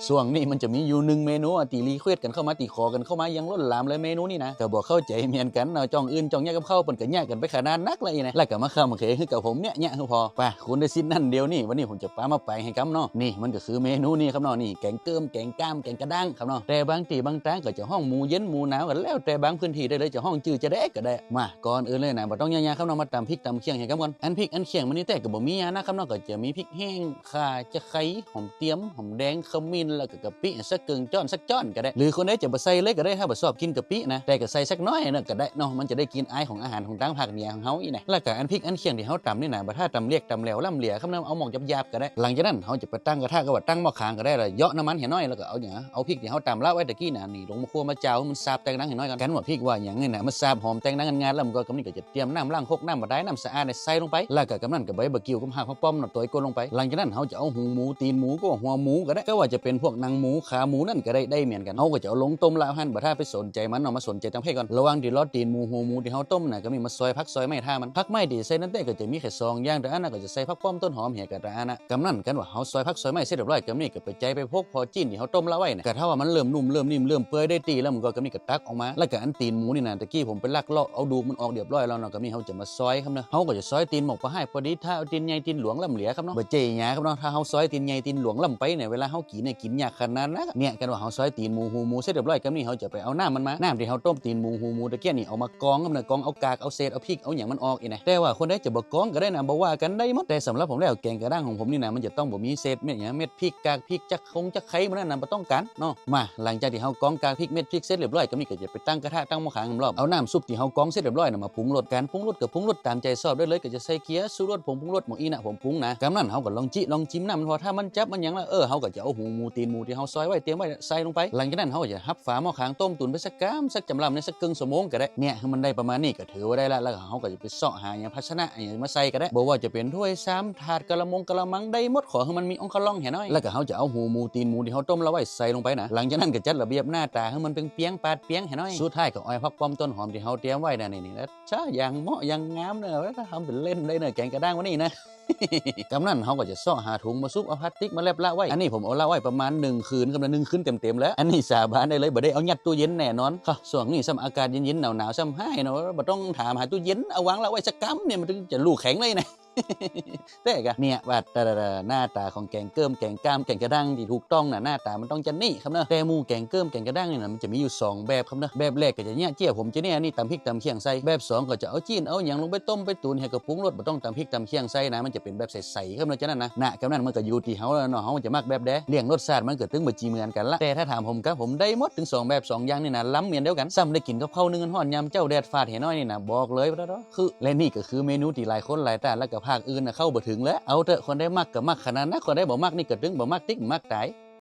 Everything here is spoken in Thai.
ส่วนนี้มันจะมีอยู่หนึ่งเมนูตีรีเควสกันเข้ามาตีขอกันเข้ามายังล้นหลามเลยเมนูนี่นะก็บอกเข้าใจเหมือนกันเนาะจ้องอื่นจ้องแยกกับเข้าเปิ่นก็แยกกันไปขนาดนักเลยนะแล้วก็มาข้ามมาเขยคือกับผมเนี่ยคือพอไปคุณได้สิ้นนั่นเดียวนี่วันนี้ผมจะป้ามาไปให้ครับเนาะนี่มันก็คือเมนูนี่ครับเนาะนี่แกงเกิมแกงก้ามแกงกระด้างครับเนาะแต่บางทีบางครั้งก็จะห้องหมูเย็นหมูหนาวกันแล้วแต่บางพื้นที่ได้เลยจะห้องจืดจะได้ก็ได้มาก่อนอื่นเลยนะบ่ต้องยากๆครับเนาะมาตำพริกตำเคียงให้ครับก่อนอันพริกอันเคียงมันนี่แต่ก็บ่มีนะครับเนาะก็จะมีพริกแห้งข่าจะไคร้หอมเตี๊ยมหอมแดงขมิ้นแล้วก็กะปิสักกึ่งจ้อนสักจ้อนก็ได้หรือคนใดจะบ่ใส่เลยก็ได้ถ้าบ่ชอบกินกะปินะแต่ก็ใส่สักน้อยนะก็ได้เนาะมันจะได้กินอายของอาหารของทางภาคเหนือของเฮาอีนะแล้วก็อันพริกอันเคียงที่เฮาตำนี่นะบ่ถ้าตำเรียกตำแหลวล่ำเหลียครับเนาะเอาหม่องหยาบๆก็ได้หลังจากนั้นเฮาจะไปตั้งกระทะก็ว่าตั้งหม้อคางก็ได้ละเยาะน้ำมันให้น้อยแล้วก็เอาหยังเอาพริกที่เฮาตำละไว้ตะกี้น่ะนี่ลงมาคั่วมาเจ้าให้มันซาบแตงนังให้น้อยกันว่าพริกว่าหยังนี่น่ะมันซาบหอมแตงนังงานๆแล้วมันก็กำนี้ก็จะเตรียมน้ำล้างคกน้ำบ่ได้น้ำสะอาดใส่ลงไปแล้วก็กำนั้นก็ใบบะกิ้วกับหากผักป้อมตัวไอ้ก้นลงไปหลังจากนั้นเฮาจะเอาหูหมูตีนหมูก็หัวหมูก็ได้ก็ว่าจะเป็นพวกหนังหมูขาหมูนั่นก็ได้เหมือนกันเฮาก็จะเอาลงต้มแล้วหั่นบ่ถ้าไปสนใจมันเนาะมาสนใจจังเพ่ก่อนระวังที่รอตีนหมูหัวหมูที่เฮาต้มน่ะก็มีมาซอยผักซอยไม้ท่ามันผักไม้ที่ใส่นั่นแต่ก็จะมีแค่2อย่างแต่อันนั้นก็จะใส่ผักป้อมต้นหอมเหี่ยกะตะอันน่ะกำนั้นกันว่าเฮาซอยผักซอยไม้เสร็จเรียบร้อยกำนี้ก็ไปใจไปพกพอจิ้นที่เฮาต้มละไว้น่ะก็ถ้าว่ามันเริ่มนุ่มเริ่มนิ่มเริ่มเปื่อยได้ตีแล้วมันก็กำนี้ก็ตักออกมาแล้วก็อันตีนหมูนี่น่ะตะกี้ผมไปลักเลาะเอาดูมันออกเรียบร้อยแล้วเนาะกำนี้เฮาจะมาซอยครับเนาะเฮาก็จะซอยตีนหมกพอให้พอดีถ้าเอาตีนใหญ่ตีนหลวงล่ำเหลียครับเนาะบ่เจหยาครับเนาะถ้าเฮาซอยตีนใหญ่ตีนหลวงล่ำไปเนี่ยเวลาเฮากินเนี่ยกินยากขนาดนั้นเนี่ยกันว่าเฮาซอยตีนหมูหูหมูเสร็จเรียบร้อยกำนี้เฮาจะไปเอาน้ำมันมาน้ำที่เฮาต้มตีนหมูหูหมูตะเกียนี่เอามากองครับเนาะกองเอากากเอาเศษเอาพริกเอาหยังมันออกอีนะแต่ว่าคนใดจะบ่กองก็ได้นะบ่ว่ากันได้หมดแต่สำหรับผมแล้วแกงกระด้างของผมนี่นะมันจะต้องบ่มีเศษเม็ดหยังเม็ดพริกกากพริกจักคงจักไข่มันนั่นน่ะบ่ต้องการเนาะมาหลังจากที่เฮากองกากพริกเม็ดพริกเสร็จเรียบร้อยก็มีก็จะไปตั้งกระทะตั้งหม้อขางรอบเอาน้ำซุปที่เฮากองเสร็จเรียบร้อยน่ะมาปรุงรสกันปรุงรสก็ปรุงรสตามใจชอบได้เลยก็จะใส่เกลือชูรสผงปรุงรสหมกอีน่ะผมปรุงนะกำนั้นเฮาก็ลองจิลองจิ้มน้ำพอถ้ามันจับมันหยังแล้วเฮาก็จะเอาหูหมูตีนหมูที่เฮาซอยไว้เตรียมไว้ใส่ลงไปหลังจากนั้นเฮาก็จะหับฝาหม้อขางต้มตุ๋นไปสักกามสักจำลำในสักครึ่งชั่วโมงก็ได้เนี่ยให้มันได้ประมาณนี้ก็ถือว่าได้แล้วเฮาก็จะไปเสาะหาหยังภาชนะหยังมาใส่ก็ได้บ่ว่าจะเป็นถ้วยซ้ำถาดกะละมังได้หมดขอให้มันมีองค์ล่องให้น้อยแล้วก็เฮาจะเอาหูหมูตีนหมูที่เฮาต้มแล้วไว้ใส่ลงไปนะหลังจากนั้นก็จัดระเบียบหน้าตาให้มันเป็นเปียงปาดเปียงให้น้อยสุดท้ายก็อ้อยผักป้อมต้นหอมที่เฮาเตรียมไว้น่ะนี่นะช้าอย่างเหมาะอย่างงามเด้อถ้าทำเป็นเล่นได้เด้อแกงกระด้างวันนี้นะ กำนั้นเฮาก็จะซ่อหาถุงมาซุปเอาพลาสติกมาแลบละไว้อันนี้ผมเอาละไว้ประมาณ1คืนกำลัง1คืนเต็มๆแล้วอันนี้สาบานได้เลยบ่ได้เอายัดตู้เย็นแน่นอนค่ะช่วงนี้ซ้ำอากาศเย็นๆหนาวๆซ้ำให้เนาะบ่ต้องถามหาตู้เย็นเอาวางละไว้สักกำเนี่ยมันถึงจะลูกแข็งเลยนะ แต่กะเนี่ยว่าหน้าตาของแกงเกิมแกงก้ามแกงกระด้างที่ถูกต้องน่ะหน้าตามันต้องจะนี่ครับเนาะแต่หมู่แกงเกิมแกงกระด้างนี่น่ะมันจะมีอยู่2แบบครับเนาะแบบแรกก็จะเนี่ยเจี้ยผมจะเนี่ยนี่ตำพริกตำเคียงใส่แบบ2ก็จะเอาจีนเอาหยังลงไปต้มไปตุ๋นให้กระปรุงรสบ่ต้องตำพริกตำเคียงใส่นะมันจะเป็นแบบใสๆครับเนาะฉะนั้นนะกำนั้นมันก็อยู่ที่เฮาแล้วเนาะเฮาจะมักแบบใดเลี้ยงรสชาติมันก็ถึงบ่จีเหมือนกันละแต่ถ้าถามผมครับผมได้หมดถึง2แบบ2อย่างนี่นะล้ำเหมือนเดียวกันซ้ำได้กินกับข้าวนึ่งฮ้อนยำเจ้าแดดฟาดให้น้อยนี่นะบอกเลยว่าคือและนี่ก็คือเมนูที่หลายคนหลายตาแล้วก็ภาคอื่นน่ะเข้าบ่ถึงแล้วเอาเถอะคนได้มักก็มักขนาดนั้นคนได้บ่มักนี่ก็ถึงบ่มักติ๊กบ่มักตาย